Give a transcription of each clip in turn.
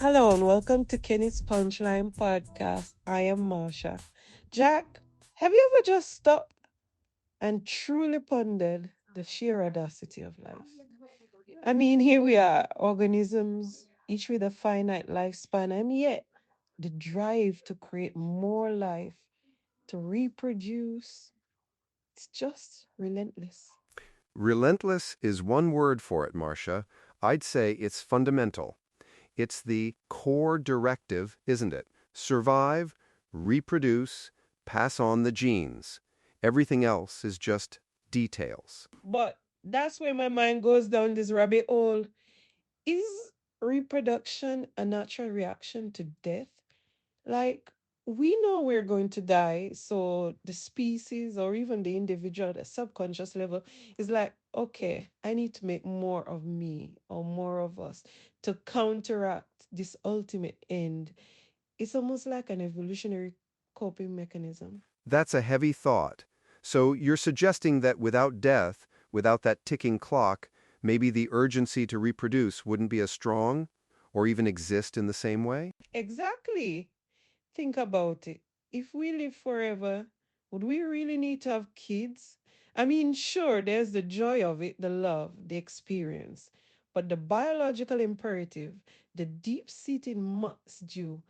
Hello and welcome to Kenny's Punchline Podcast. I am Marsha. Jack, have you ever just stopped and truly pondered the sheer audacity of life? I mean, here we are, organisms, each with a finite lifespan, and yet the drive to create more life, to reproduce, it's just relentless. Relentless is one word for it, Marcia. I'd say it's fundamental. It's the core directive, isn't it? Survive, reproduce, pass on the genes. Everything else is just details. But that's where my mind goes down this rabbit hole. Is reproduction a natural reaction to death? Like, we know we're going to die, so the species or even the individual, the subconscious level is like, okay, I need to make more of me or more of us to counteract this ultimate end. It's almost like an evolutionary coping mechanism. That's a heavy thought. So you're suggesting that without death, without that ticking clock, maybe the urgency to reproduce wouldn't be as strong or even exist in the same way? Exactly. Think about it. If we live forever, would we really need to have kids? I mean, sure, there's the joy of it, the love, the experience, but the biological imperative, the deep seated must do,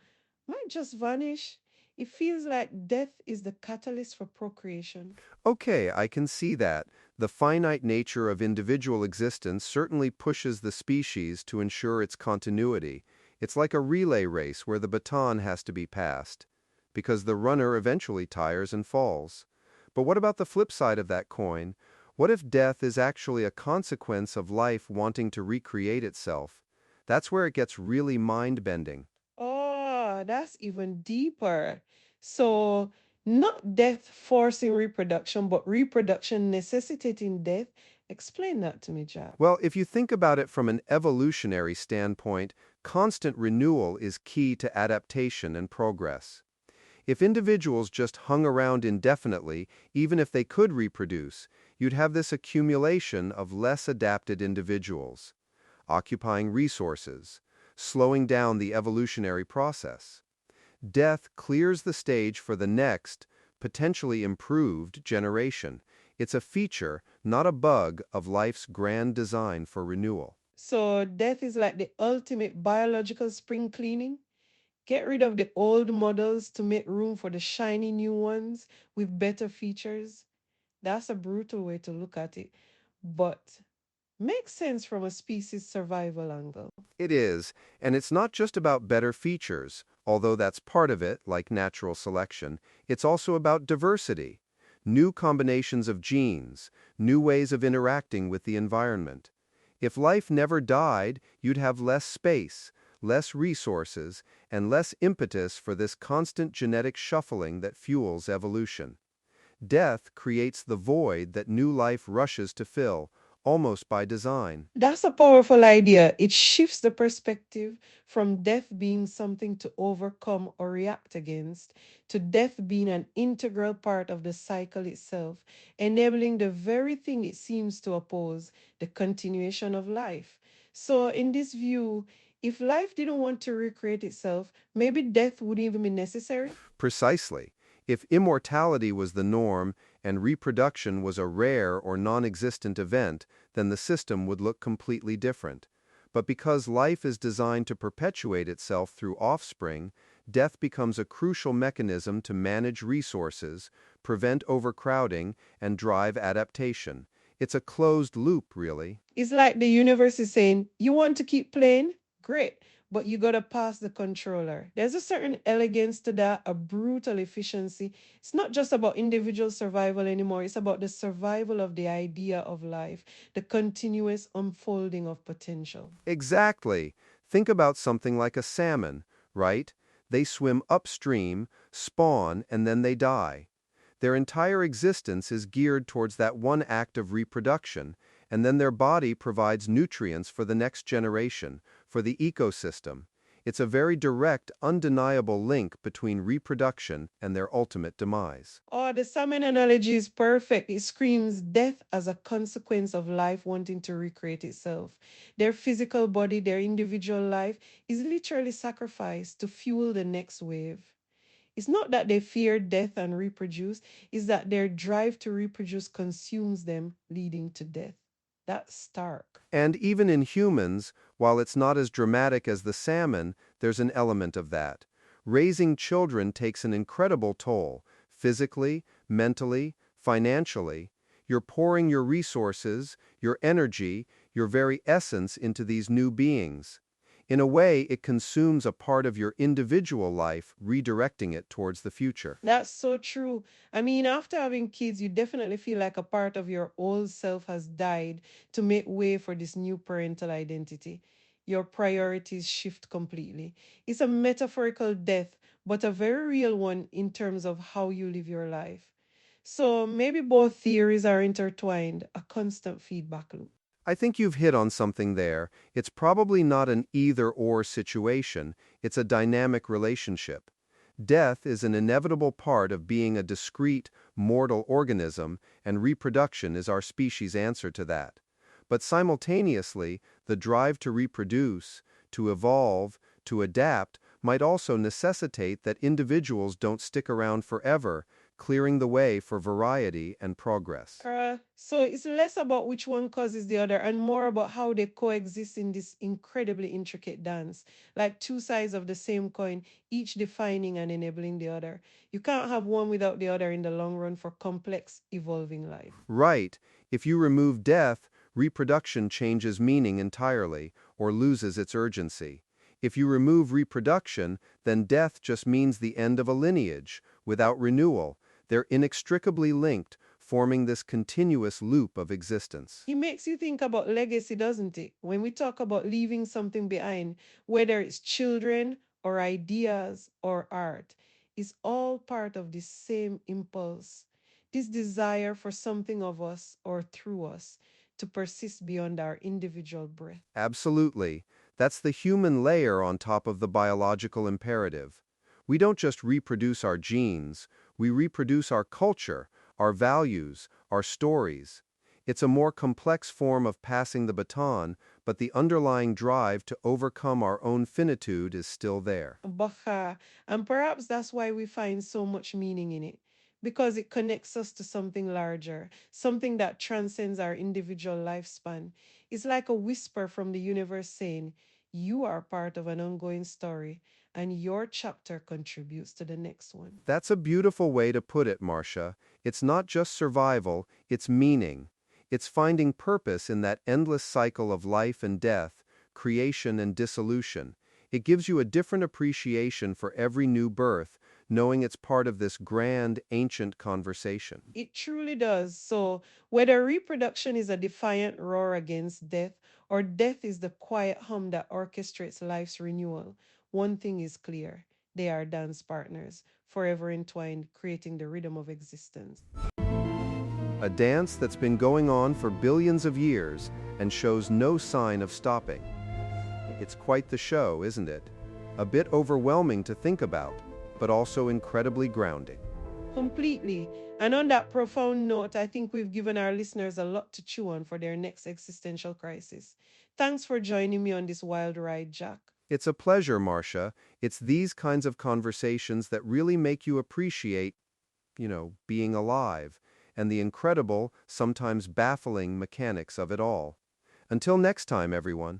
might just vanish. It feels like death is the catalyst for procreation. Okay, I can see that. The finite nature of individual existence certainly pushes the species to ensure its continuity. It's like a relay race where the baton has to be passed, because the runner eventually tires and falls. But what about the flip side of that coin? What if death is actually a consequence of life wanting to recreate itself? That's where it gets really mind-bending. Oh, that's even deeper. So, not death forcing reproduction, but reproduction necessitating death. Explain that to me, Jack. Well, if you think about it from an evolutionary standpoint, constant renewal is key to adaptation and progress. If individuals just hung around indefinitely, even if they could reproduce, you'd have this accumulation of less adapted individuals, occupying resources, slowing down the evolutionary process. Death clears the stage for the next, potentially improved generation. It's a feature, not a bug, of life's grand design for renewal. So death is like the ultimate biological spring cleaning. Get rid of the old models to make room for the shiny new ones with better features. That's a brutal way to look at it, but makes sense from a species survival angle. It is, and it's not just about better features, although that's part of it, like natural selection. It's also about diversity, new combinations of genes, new ways of interacting with the environment. If life never died, you'd have less space, less resources, and less impetus for this constant genetic shuffling that fuels evolution. Death creates the void that new life rushes to fill, almost by design. That's a powerful idea. It shifts the perspective from death being something to overcome or react against to death being an integral part of the cycle itself, enabling the very thing it seems to oppose, the continuation of life. So, in this view, if life didn't want to recreate itself, maybe death wouldn't even be necessary. Precisely. If immortality was the norm and reproduction was a rare or non-existent event, then the system would look completely different. But because life is designed to perpetuate itself through offspring, death becomes a crucial mechanism to manage resources, prevent overcrowding, and drive adaptation. It's a closed loop, really. It's like the universe is saying, you want to keep playing? Great. But you got to pass the controller. There's a certain elegance to that, a brutal efficiency. It's not just about individual survival anymore. It's about the survival of the idea of life, the continuous unfolding of potential. Exactly. Think about something like a salmon, right? They swim upstream, spawn, and then they die. Their entire existence is geared towards that one act of reproduction, and then their body provides nutrients for the next generation, for the ecosystem. It's a very direct, undeniable link between reproduction and their ultimate demise. Oh, the salmon analogy is perfect. It screams death as a consequence of life wanting to recreate itself. Their physical body, their individual life, is literally sacrificed to fuel the next wave. It's not that they fear death and reproduce, it's that their drive to reproduce consumes them, leading to death. That's stark. And even in humans, while it's not as dramatic as the salmon, there's an element of that. Raising children takes an incredible toll, physically, mentally, financially. You're pouring your resources, your energy, your very essence into these new beings. In a way, it consumes a part of your individual life, redirecting it towards the future. That's so true. I mean, after having kids, you definitely feel like a part of your old self has died to make way for this new parental identity. Your priorities shift completely. It's a metaphorical death, but a very real one in terms of how you live your life. So maybe both theories are intertwined, a constant feedback loop. I think you've hit on something there. It's probably not an either-or situation, it's a dynamic relationship. Death is an inevitable part of being a discrete, mortal organism, and reproduction is our species' answer to that. But simultaneously, the drive to reproduce, to evolve, to adapt might also necessitate that individuals don't stick around forever, clearing the way for variety and progress. So it's less about which one causes the other and more about how they coexist in this incredibly intricate dance, like two sides of the same coin, each defining and enabling the other. You can't have one without the other in the long run for complex, evolving life. Right, if you remove death, reproduction changes meaning entirely, or loses its urgency. If you remove reproduction, then death just means the end of a lineage, without renewal. They're inextricably linked, forming this continuous loop of existence. It makes you think about legacy, doesn't it? When we talk about leaving something behind, whether it's children or ideas or art, it's all part of this same impulse, this desire for something of us or through us to persist beyond our individual breath. Absolutely. That's the human layer on top of the biological imperative. We don't just reproduce our genes, we reproduce our culture, our values, our stories. It's a more complex form of passing the baton, but the underlying drive to overcome our own finitude is still there. Bacha. And perhaps that's why we find so much meaning in it, because it connects us to something larger, something that transcends our individual lifespan. It's like a whisper from the universe saying, you are part of an ongoing story, and your chapter contributes to the next one. That's a beautiful way to put it, Marcia. It's not just survival, it's meaning. It's finding purpose in that endless cycle of life and death, creation and dissolution. It gives you a different appreciation for every new birth, knowing it's part of this grand, ancient conversation. It truly does. So, whether reproduction is a defiant roar against death, or death is the quiet hum that orchestrates life's renewal, one thing is clear: they are dance partners, forever entwined, creating the rhythm of existence. A dance that's been going on for billions of years and shows no sign of stopping. It's quite the show, isn't it? A bit overwhelming to think about, but also incredibly grounding. Completely. And on that profound note, I think we've given our listeners a lot to chew on for their next existential crisis. Thanks for joining me on this wild ride, Jack. It's a pleasure, Marcia. It's these kinds of conversations that really make you appreciate, being alive, and the incredible, sometimes baffling mechanics of it all. Until next time, everyone.